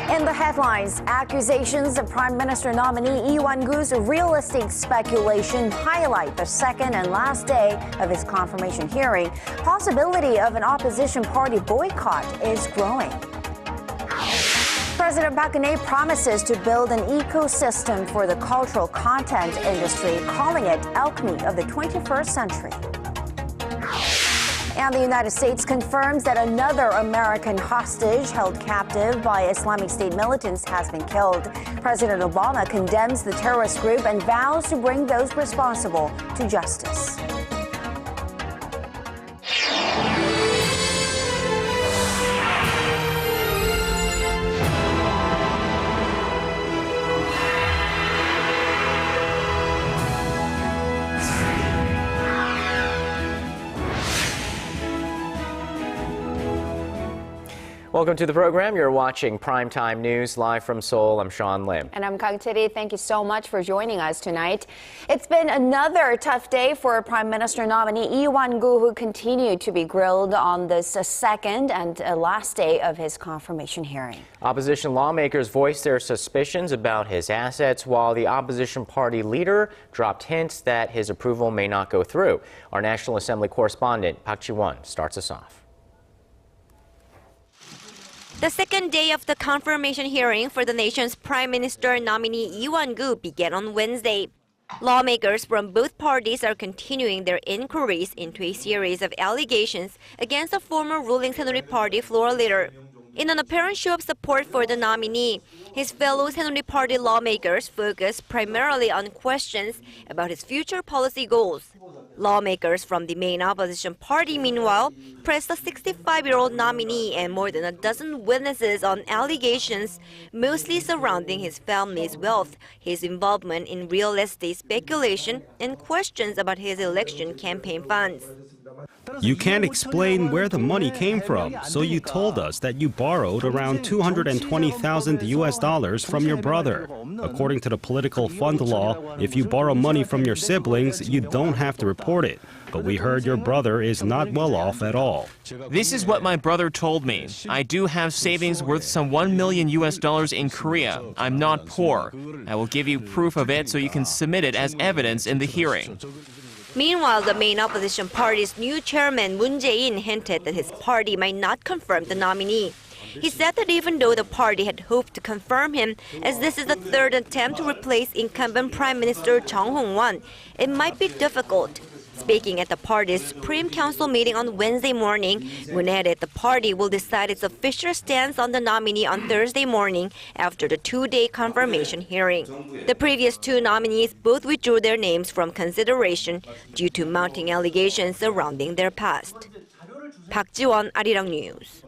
In the headlines, accusations of Prime Minister nominee Lee Wan-koo's real estate speculation highlight the second and last day of his confirmation hearing. Possibility of an opposition party boycott is growing. President Park Geun-hye promises to build an ecosystem for the cultural content industry, calling it alchemy of the 21st century. And the United States confirms that another American hostage held captive by Islamic State militants has been killed. President Obama condemns the terrorist group and vows to bring those responsible to justice. Welcome to the program. You're watching Primetime News live from Seoul. I'm Sean Lim. And I'm Kang Tae-ri. Thank you so much for joining us tonight. It's been another tough day for Prime Minister nominee Lee Wan-koo, who continued to be grilled on this second and last day of his confirmation hearing. Opposition lawmakers voiced their suspicions about his assets, while the opposition party leader dropped hints that his approval may not go through. Our National Assembly correspondent Park Ji-won starts us off. The second day of the confirmation hearing for the nation's Prime Minister nominee Lee Wan-koo began on Wednesday. Lawmakers from both parties are continuing their inquiries into a series of allegations against the former ruling Saenuri Party floor leader. In an apparent show of support for the nominee, his fellow Saenuri Party lawmakers focused primarily on questions about his future policy goals. Lawmakers from the main opposition party, meanwhile, pressed the 65-year-old nominee and more than a dozen witnesses on allegations mostly surrounding his family's wealth, his involvement in real estate speculation, and questions about his election campaign funds. You can't explain where the money came from, so you told us that you borrowed around $220,000 from your brother. According to the political fund law, if you borrow money from your siblings, you don't have to report it. But we heard your brother is not well off at all. This is what my brother told me. I do have savings worth some $1 million in Korea. I'm not poor. I will give you proof of it so you can submit it as evidence in the hearing. Meanwhile, the main opposition party's new chairman, Moon Jae-in, hinted that his party might not confirm the nominee. He said that even though the party had hoped to confirm him, as this is the third attempt to replace incumbent Prime Minister Chung Hong-won, it might be difficult. Speaking at the party's Supreme Council meeting on Wednesday morning, Moon added the party will decide its official stance on the nominee on Thursday morning after the two-day confirmation hearing. The previous two nominees both withdrew their names from consideration due to mounting allegations surrounding their past. Park Ji-won, Arirang News.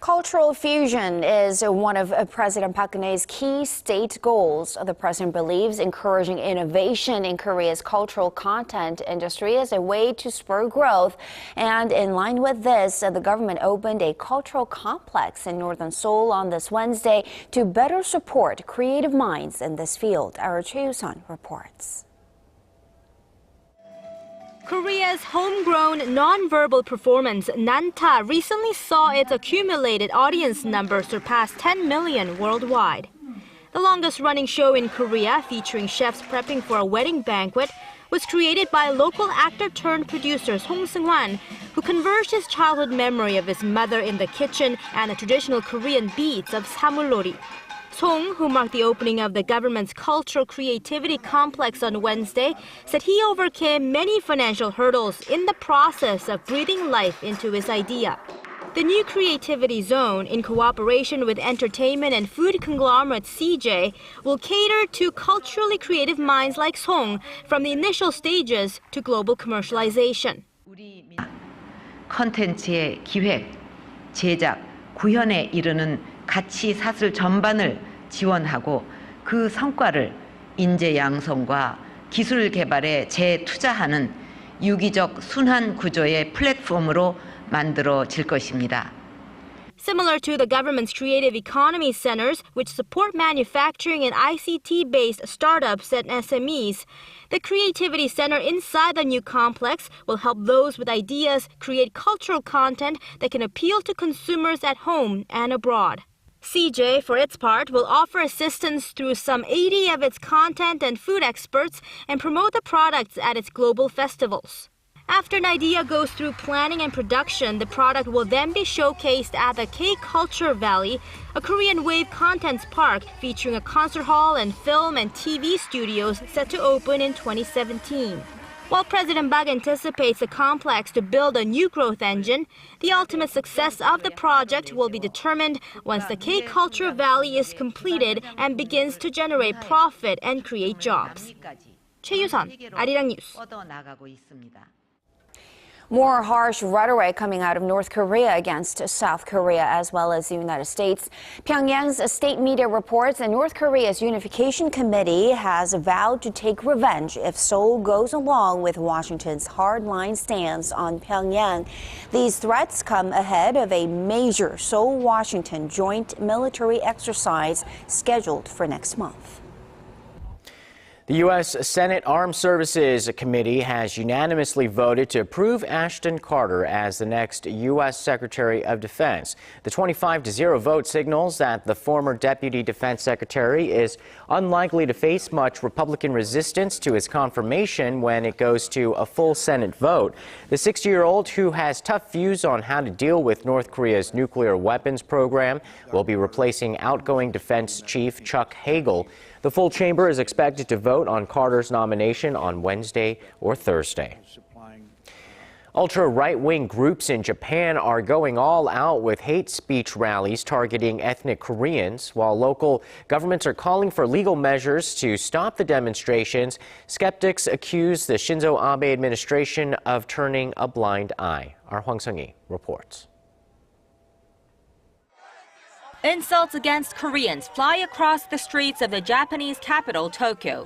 Cultural fusion is one of President Park Geun-hye's key state goals. The president believes encouraging innovation in Korea's cultural content industry is a way to spur growth. And in line with this, the government opened a cultural complex in northern Seoul on this Wednesday to better support creative minds in this field. Our Choi Yoo-sun reports. Korea's homegrown non-verbal performance, Nanta, recently saw its accumulated audience number surpass 10 million worldwide. The longest-running show in Korea, featuring chefs prepping for a wedding banquet, was created by local actor-turned-producer Song Seung-hwan, who converged his childhood memory of his mother in the kitchen and the traditional Korean beats of samulori. Song, who marked the opening of the government's Cultural Creativity Complex on Wednesday, said he overcame many financial hurdles in the process of breathing life into his idea. The new creativity zone, in cooperation with entertainment and food conglomerate CJ, will cater to culturally creative minds like Song from the initial stages to global commercialization. 컨텐츠의 기획, 제작, 구현에 이르는 가치 사슬 전반을 지원하고 그 성과를 인재 양성과 기술 개발에 재투자하는 유기적 순환 구조의 플랫폼으로 만들어질 것입니다. Similar to the government's creative economy centers, which support manufacturing and ICT-based startups and SMEs, the Creativity Center inside the new complex will help those with ideas create cultural content that can appeal to consumers at home and abroad. CJ, for its part, will offer assistance through some 80 of its content and food experts and promote the products at its global festivals. After an idea goes through planning and production, the product will then be showcased at the K-Culture Valley, a Korean wave contents park featuring a concert hall and film and TV studios set to open in 2017. While President Park anticipates the complex to build a new growth engine, the ultimate success of the project will be determined once the K-Culture Valley is completed and begins to generate profit and create jobs. 최유선, Arirang News. More harsh rhetoric coming out of North Korea against South Korea as well as the United States. Pyongyang's state media reports that North Korea's Unification Committee has vowed to take revenge if Seoul goes along with Washington's hardline stance on Pyongyang. These threats come ahead of a major Seoul-Washington joint military exercise scheduled for next month. The U.S. Senate Armed Services Committee has unanimously voted to approve Ashton Carter as the next U.S. Secretary of Defense. The 25-0 vote signals that the former Deputy Defense Secretary is unlikely to face much Republican resistance to his confirmation when it goes to a full Senate vote. The 60-year-old, who has tough views on how to deal with North Korea's nuclear weapons program, will be replacing outgoing Defense Chief Chuck Hagel. The full chamber is expected to vote on Carter's nomination on Wednesday or Thursday. Ultra-right-wing groups in Japan are going all out with hate speech rallies targeting ethnic Koreans. While local governments are calling for legal measures to stop the demonstrations, skeptics accuse the Shinzo Abe administration of turning a blind eye. Our Hwang Sung-hee reports. Insults against Koreans fly across the streets of the Japanese capital, Tokyo.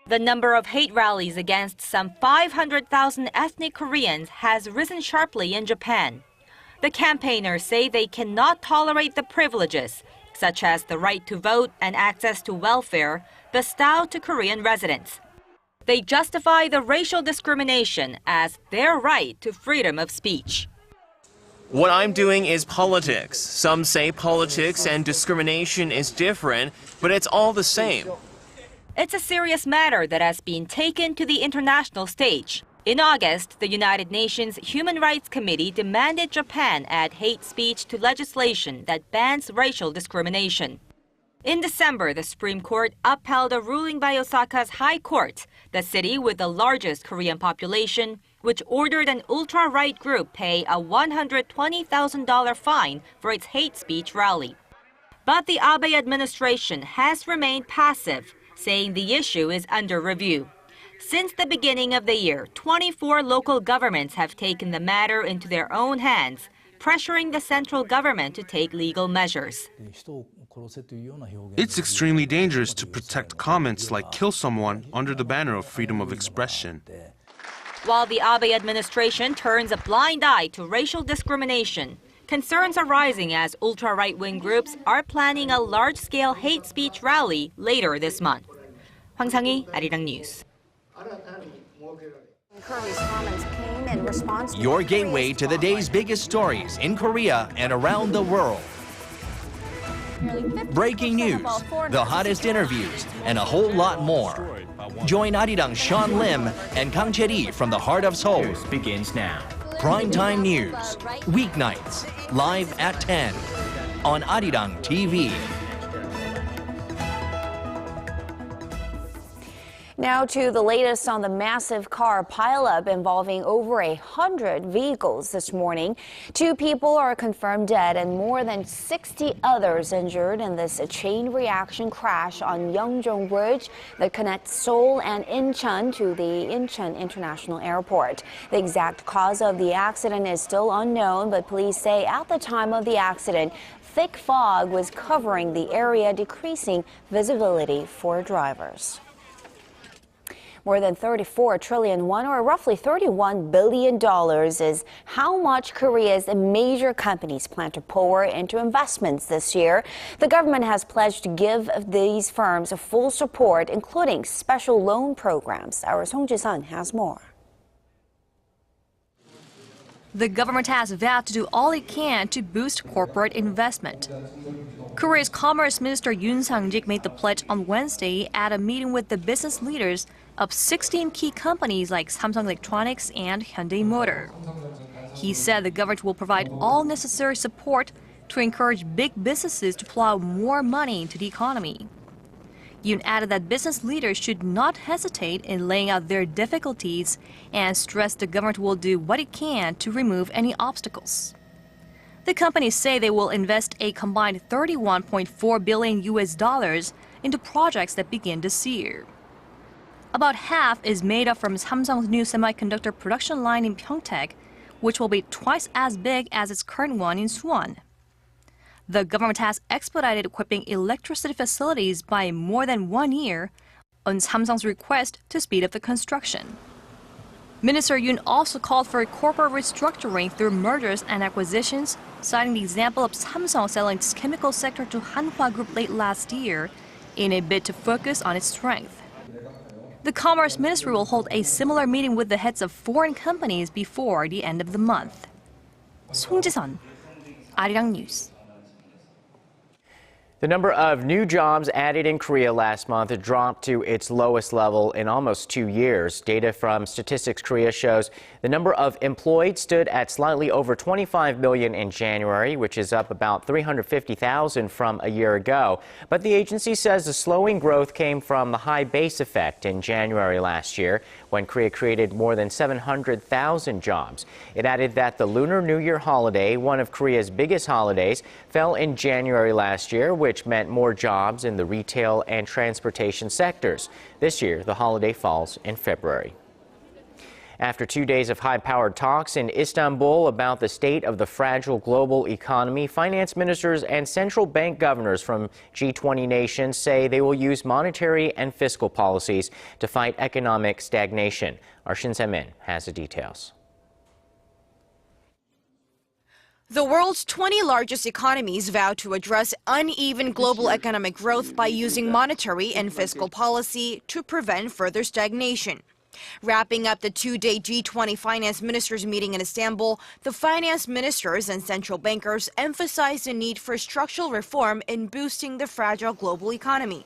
The number of hate rallies against some 500,000 ethnic Koreans has risen sharply in Japan. The campaigners say they cannot tolerate the privileges, such as the right to vote and access to welfare, bestowed to Korean residents. They justify the racial discrimination as their right to freedom of speech. What I'm doing is politics. Some say politics and discrimination is different, but it's all the same. It's a serious matter that has been taken to the international stage. In August, the United Nations Human Rights Committee demanded Japan add hate speech to legislation that bans racial discrimination. In December, the Supreme Court upheld a ruling by Osaka's High Court, the city with the largest Korean population, which ordered an ultra-right group pay a $120,000 fine for its hate speech rally. But the Abe administration has remained passive, saying the issue is under review. Since the beginning of the year, 24 local governments have taken the matter into their own hands, pressuring the central government to take legal measures. It's extremely dangerous to protect comments like kill someone under the banner of freedom of expression. While the Abe administration turns a blind eye to racial discrimination, concerns are rising as ultra-right-wing groups are planning a large-scale hate speech rally later this month. Hwang Sung-hee, Arirang News. Your gateway to the day's biggest stories in Korea and around the world. Breaking news, the hottest interviews, and a whole lot more. Join Arirang Sean Lim and Kang Che-ri from the heart of Seoul. Begins now. Primetime News, weeknights, live at 10 on Arirang TV. Now to the latest on the massive car pileup involving over 100 vehicles this morning. 2 people are confirmed dead and more than 60 others injured in this chain reaction crash on Yeongjong Bridge that connects Seoul and Incheon to the Incheon International Airport. The exact cause of the accident is still unknown, but police say at the time of the accident, thick fog was covering the area, decreasing visibility for drivers. More than 34 trillion won, or roughly $31 billion, is how much Korea's major companies plan to pour into investments this year. The government has pledged to give these firms full support, including special loan programs. Our Song Ji-sun has more. The government has vowed to do all it can to boost corporate investment. Korea's Commerce Minister Yoon Sang-jik made the pledge on Wednesday at a meeting with the business leaders of 16 key companies like Samsung Electronics and Hyundai Motor. He said the government will provide all necessary support to encourage big businesses to plow more money into the economy. Yoon added that business leaders should not hesitate in laying out their difficulties and stressed the government will do what it can to remove any obstacles. The companies say they will invest a combined $31.4 billion into projects that begin this year. About half is made up from Samsung's new semiconductor production line in Pyeongtaek, which will be twice as big as its current one in Suwon. The government has expedited equipping electricity facilities by more than 1 year on Samsung's request to speed up the construction. Minister Yoon also called for corporate restructuring through mergers and acquisitions, citing the example of Samsung selling its chemical sector to Hanwha Group late last year in a bid to focus on its strength. The Commerce Ministry will hold a similar meeting with the heads of foreign companies before the end of the month. Song Ji-sun, Arirang News. The number of new jobs added in Korea last month dropped to its lowest level in almost 2 years. Data from Statistics Korea shows the number of employed stood at slightly over 25 million in January, which is up about 350,000 from a year ago. But the agency says the slowing growth came from the high base effect in January last year, when Korea created more than 700,000 jobs. It added that the Lunar New Year holiday, one of Korea's biggest holidays, fell in January last year, which meant more jobs in the retail and transportation sectors. This year, the holiday falls in February. After 2 days of high-powered talks in Istanbul about the state of the fragile global economy, finance ministers and central bank governors from G20 nations say they will use monetary and fiscal policies to fight economic stagnation. Our Shin Se-min has the details. The world's 20 largest economies vow to address uneven global economic growth by using monetary and fiscal policy to prevent further stagnation. Wrapping up the 2-day G20 finance ministers meeting in Istanbul, the finance ministers and central bankers emphasized the need for structural reform in boosting the fragile global economy.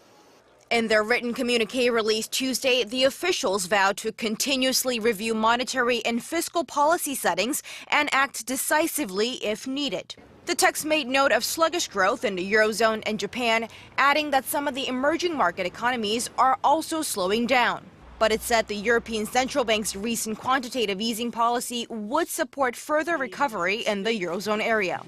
In their written communique released Tuesday, the officials vowed to continuously review monetary and fiscal policy settings and act decisively if needed. The text made note of sluggish growth in the Eurozone and Japan, adding that some of the emerging market economies are also slowing down. But it said the European Central Bank's recent quantitative easing policy would support further recovery in the Eurozone area.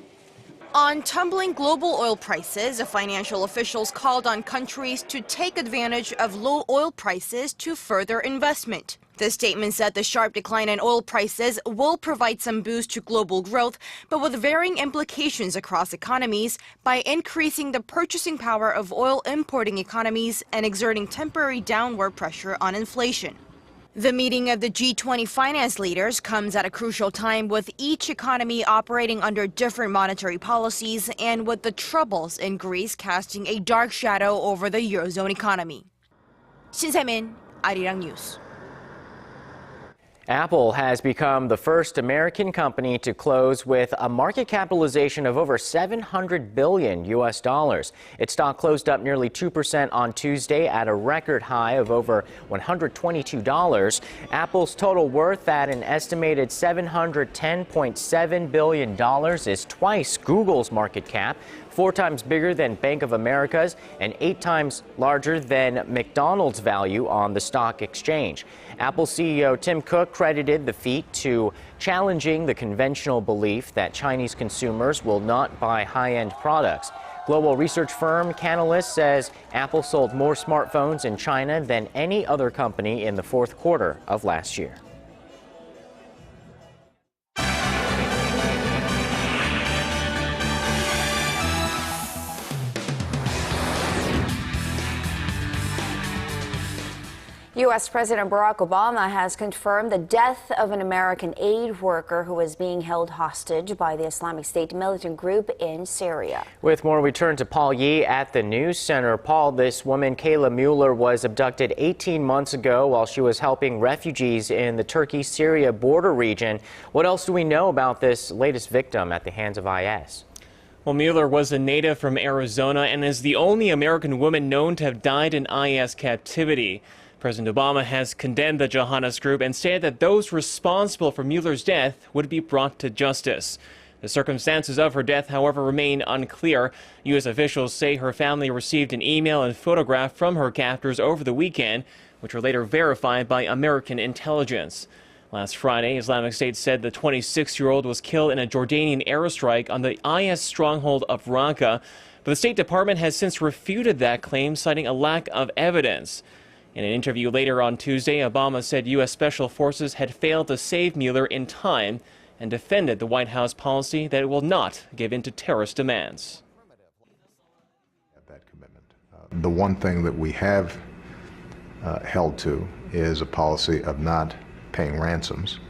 On tumbling global oil prices, financial officials called on countries to take advantage of low oil prices to further investment. The statement said the sharp decline in oil prices will provide some boost to global growth, but with varying implications across economies by increasing the purchasing power of oil importing economies and exerting temporary downward pressure on inflation. The meeting of the G20 finance leaders comes at a crucial time, with each economy operating under different monetary policies and with the troubles in Greece casting a dark shadow over the Eurozone economy. Shin Se-min, Arirang News. Apple has become the first American company to close with a market capitalization of over $700 billion. Its stock closed up nearly 2% on Tuesday at a record high of over $122. Apple's total worth at an estimated $710.7 billion is twice Google's market cap, 4 times bigger than Bank of America's, and 8 times larger than McDonald's value on the stock exchange. Apple CEO Tim Cook credited the feat to challenging the conventional belief that Chinese consumers will not buy high-end products. Global research firm Canalys says Apple sold more smartphones in China than any other company in the 4th quarter of last year. U.S. President Barack Obama has confirmed the death of an American aid worker who is being held hostage by the Islamic State militant group in Syria. With more, we turn to Paul Yee at the News Center. Paul, this woman, Kayla Mueller, was abducted 18 months ago while she was helping refugees in the Turkey-Syria border region. What else do we know about this latest victim at the hands of IS? Well, Mueller was a native from Arizona and is the only American woman known to have died in IS captivity. President Obama has condemned the jihadist group and said that those responsible for Mueller's death would be brought to justice. The circumstances of her death, however, remain unclear. U.S. officials say her family received an email and photograph from her captors over the weekend, which were later verified by American intelligence. Last Friday, Islamic State said the 26-year-old was killed in a Jordanian airstrike on the IS stronghold of Raqqa, but the State Department has since refuted that claim, citing a lack of evidence. In an interview later on Tuesday, Obama said U.S. Special Forces had failed to save Mueller in time and defended the White House policy that it will not give in to terrorist demands. That commitment. The one thing that we have held to is a policy of not paying ransoms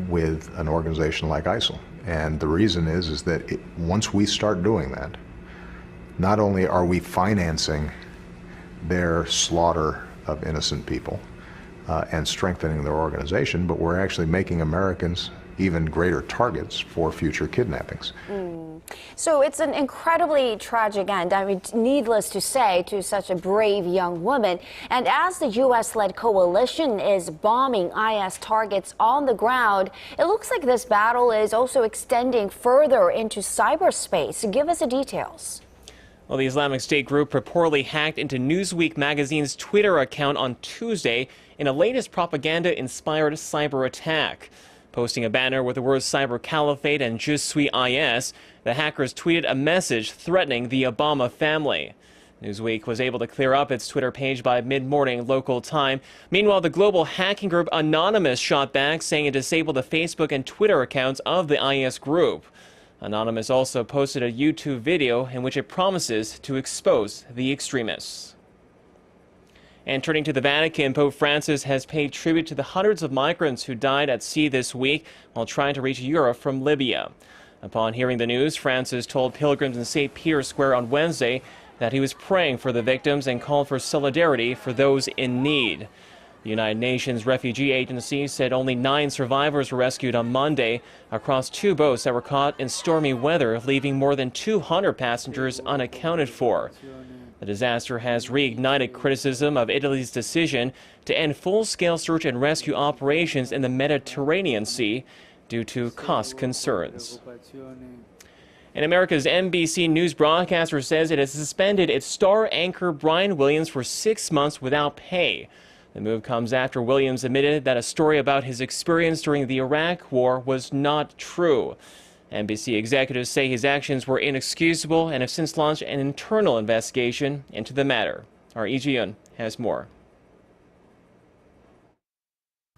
with an organization like ISIL. And the reason is that once we start doing that, not only are we financing their slaughter of innocent people and strengthening their organization, but we're actually making Americans even greater targets for future kidnappings. So it's an incredibly tragic end, I mean, needless to say, to such a brave young woman. And as the U.S.-led coalition is bombing IS targets on the ground, it looks like this battle is also extending further into cyberspace. Give us the details. Well, the Islamic State group reportedly hacked into Newsweek magazine's Twitter account on Tuesday in a latest propaganda-inspired cyber attack. Posting a banner with the words Cyber Caliphate and Je suis IS, the hackers tweeted a message threatening the Obama family. Newsweek was able to clear up its Twitter page by mid-morning local time. Meanwhile, the global hacking group Anonymous shot back, saying it disabled the Facebook and Twitter accounts of the IS group. Anonymous also posted a YouTube video in which it promises to expose the extremists. And turning to the Vatican, Pope Francis has paid tribute to the hundreds of migrants who died at sea this week while trying to reach Europe from Libya. Upon hearing the news, Francis told pilgrims in St. Peter's Square on Wednesday that he was praying for the victims and called for solidarity for those in need. The United Nations Refugee Agency said only 9 survivors were rescued on Monday across 2 boats that were caught in stormy weather, leaving more than 200 passengers unaccounted for. The disaster has reignited criticism of Italy's decision to end full-scale search and rescue operations in the Mediterranean Sea due to cost concerns. And America's NBC News broadcaster says it has suspended its star anchor Brian Williams for 6 months without pay. The move comes after Williams admitted that a story about his experience during the Iraq War was not true. NBC executives say his actions were inexcusable and have since launched an internal investigation into the matter. Our Lee Ji-yeon has more.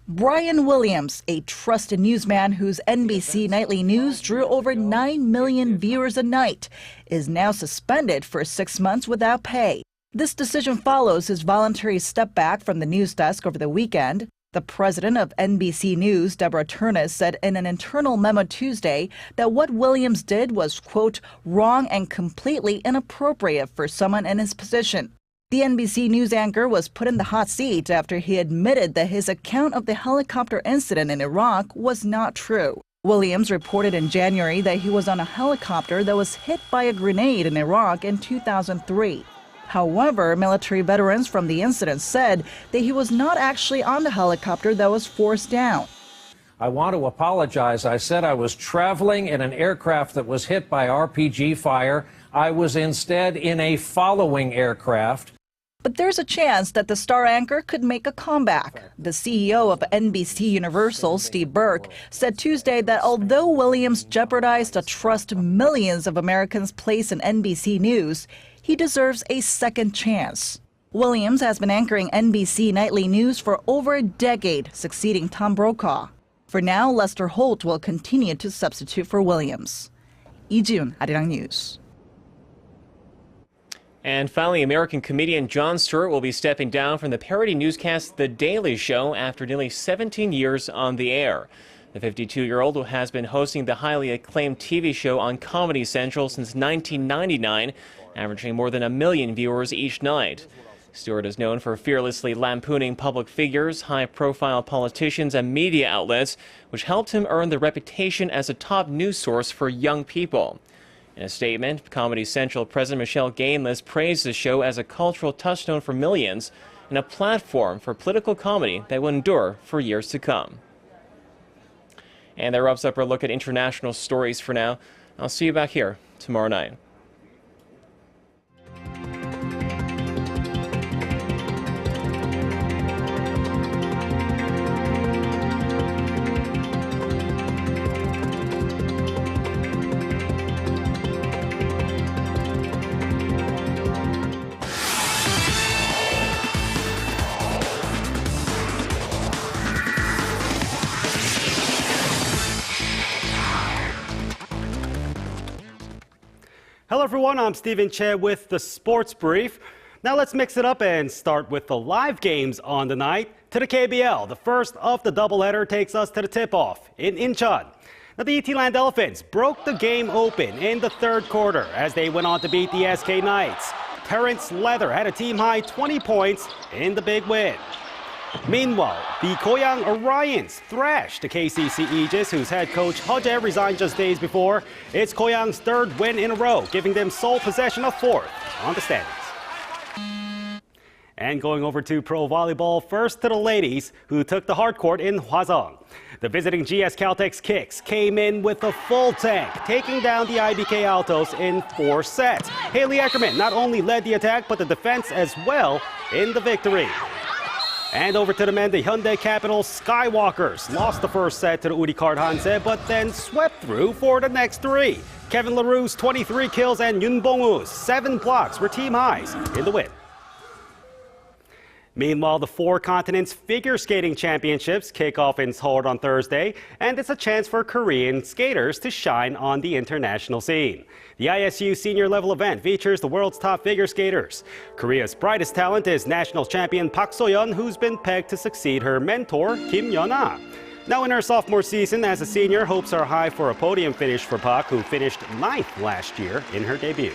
Brian Williams, a trusted newsman whose NBC nightly news drew over 9 million viewers a night, is now suspended for 6 months without pay. This decision follows his voluntary step back from the news desk over the weekend. The president of NBC News, Deborah Turnus, said in an internal memo Tuesday that what Williams did was, quote, wrong and completely inappropriate for someone in his position. The NBC News anchor was put in the hot seat after he admitted that his account of the helicopter incident in Iraq was not true. Williams reported in January that he was on a helicopter that was hit by a grenade in Iraq in 2003. However, military veterans from the incident said that he was not actually on the helicopter that was forced down. I want to apologize. I said I was traveling in an aircraft that was hit by RPG fire. I was instead in a following aircraft. But there's a chance that the star anchor could make a comeback. The CEO of NBC Universal, Steve Burke, said Tuesday that although Williams jeopardized the trust millions of Americans place in NBC News, he deserves a second chance. Williams has been anchoring NBC Nightly News for over a decade, succeeding Tom Brokaw. For now, Lester Holt will continue to substitute for Williams. Lee Jun, Arirang News. And finally, American comedian Jon Stewart will be stepping down from the parody newscast The Daily Show after nearly 17 years on the air. The 52-year-old has been hosting the highly acclaimed TV show on Comedy Central since 1999, averaging more than 1 million viewers each night. Stewart is known for fearlessly lampooning public figures, high-profile politicians, and media outlets, which helped him earn the reputation as a top news source for young people. In a statement, Comedy Central President Michelle Gainless praised the show as a cultural touchstone for millions and a platform for political comedy that will endure for years to come. And that wraps up our look at international stories for now. I'll see you back here tomorrow night. Hello everyone, I'm Stephen Che with the Sports Brief. Now let's mix it up and start with the live games on the night. To the KBL, the first of the doubleheader takes us to the tip-off in Incheon. Now the ET-Land Elephants broke the game open in the third quarter as they went on to beat the SK Knights. Terrence Leather had a team-high 20 points in the big win. Meanwhile, the Goyang Orions thrashed the KCC Aegis, whose head coach Hojae resigned just days before. It's Goyang's third win in a row, giving them sole possession of fourth on the standings. And going over to pro volleyball, first to the ladies, who took the hard court in Hwasong. The visiting GS Caltex Kicks came in with a full tank, taking down the IBK Altos in 4 sets. Haley Eckerman not only led the attack, but the defense as well in the victory. And over to the men, the Hyundai Capital Skywalkers lost the first set to the Uricard Hanse, but then swept through for the next 3. Kevin LaRue's 23 kills and Yun Bong-woo's 7 blocks were team highs in the win. Meanwhile, the 4 Continents Figure Skating Championships kick off in Seoul on Thursday, and it's a chance for Korean skaters to shine on the international scene. The ISU senior level event features the world's top figure skaters. Korea's brightest talent is national champion Park So-yeon, who's been pegged to succeed her mentor, Kim Yeon-ah. Now in her sophomore season as a senior, hopes are high for a podium finish for Park, who finished 9th last year in her debut.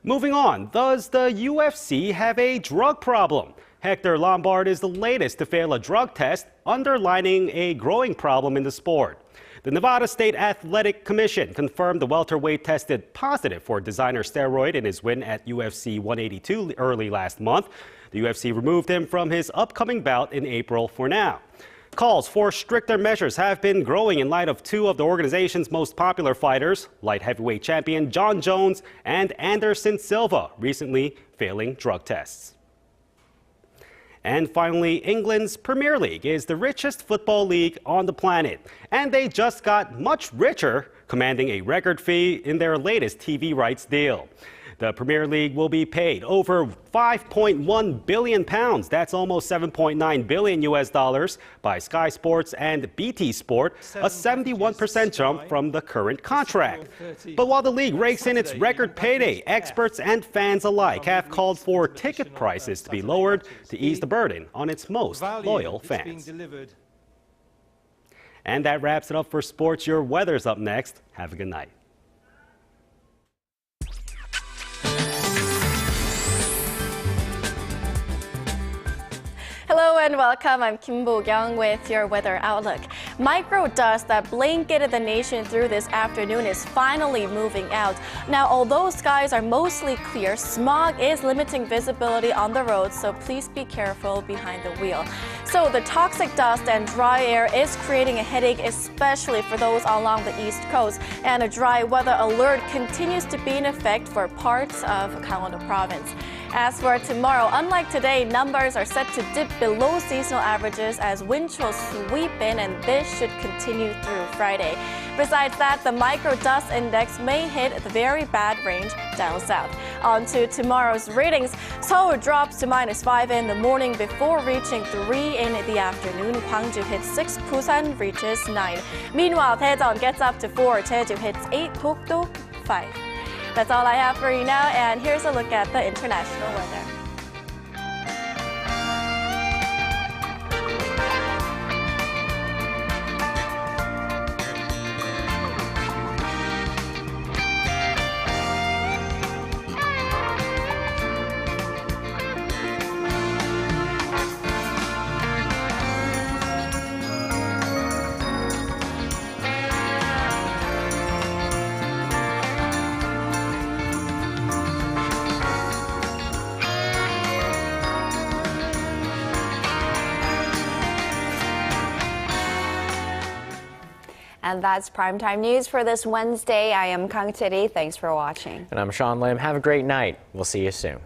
Moving on, does the UFC have a drug problem? Hector Lombard is the latest to fail a drug test, underlining a growing problem in the sport. The Nevada State Athletic Commission confirmed the welterweight tested positive for designer steroid in his win at UFC 182 early last month. The UFC removed him from his upcoming bout in April for now. Calls for stricter measures have been growing in light of 2 of the organization's most popular fighters, light heavyweight champion John Jones and Anderson Silva, recently failing drug tests. And finally, England's Premier League is the richest football league on the planet, and they just got much richer, commanding a record fee in their latest TV rights deal. The Premier League will be paid over £5.1 billion, that's almost $7.9 billion US dollars, by Sky Sports and BT Sport, a 71% jump from the current contract. But while the league rakes in its record payday, experts and fans alike have called for ticket prices to be lowered to ease the burden on its most loyal fans. And that wraps it up for sports. Your weather's up next. Have a good night. and welcome. I'm Kim Bo-kyung with your weather outlook. Micro dust that blanketed the nation through this afternoon is finally moving out. Now, although skies are mostly clear, smog is limiting visibility on the roads, so please be careful behind the wheel. So the toxic dust and dry air is creating a headache, especially for those along the east coast. And a dry weather alert continues to be in effect for parts of Gangwon-do province. As for tomorrow, unlike today, numbers are set to dip below seasonal averages as wind chills sweep in, and this should continue through Friday. Besides that, the micro dust index may hit the very bad range down south. On to tomorrow's readings. Seoul drops to -5 in the morning before reaching 3 in the afternoon. Gwangju hits 6, Busan reaches 9. Meanwhile, Daejeon gets up to 4, Jeju hits 8, Dokdo 5. That's all I have for you now, and here's a look at the international weather. And that's primetime news for this Wednesday. I am Kang Chae-ri. Thanks for watching. And I'm Sean Lim. Have a great night. We'll see you soon.